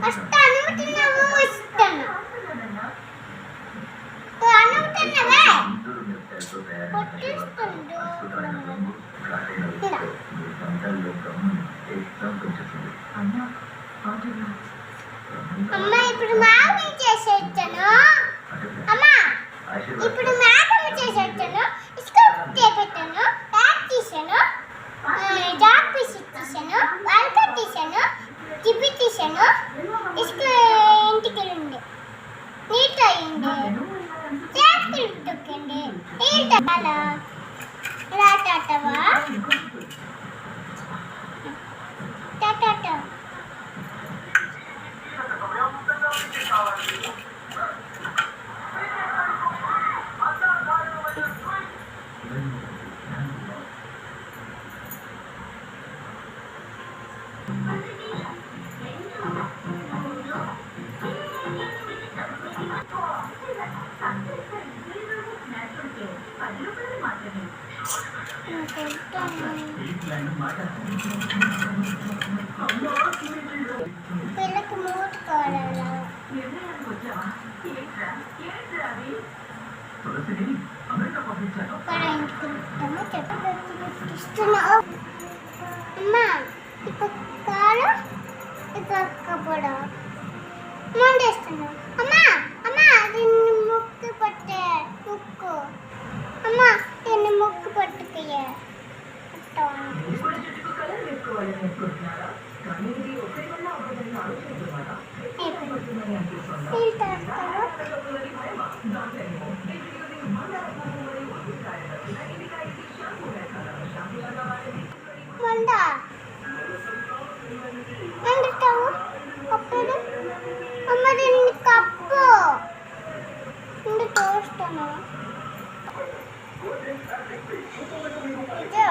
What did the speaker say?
అస్త అనుమతిన్నావు ఇస్తాను అనుమతిన్నవే కొట్టిస్తుండు అమ్మ ఇప్పుడు మావి చేసేచ్చాను అమ్మ ఇప్పుడు మేకము చేసేచ్చాను ఇసుక పెట్టాను ప్యాక్ తీసాను జాక్ పీస్ తీసాను వాల్కట్ తీసాను జిప్పి తీసాను ఇసుక ఇంటికి వెళ్ళండి నీట్ అయ్యింది చేతులు తొక్కండి నీట్ అలా రాటాటవా టాటాట పిల్లకి మూట కావాలా అమ్మా ఇప్పుడు కారం ఇప్పుడు మండేస్తున్నా అమ్మా అమ్మా దీన్ని ముక్కు పట్టే ముక్కు అమ్మా దీన్ని ముక్కు పట్టుకయ్యే వండుతావు అప్పుడు అమ్మ దీన్ని కప్పు ఇందు తోస్తాను ఇదో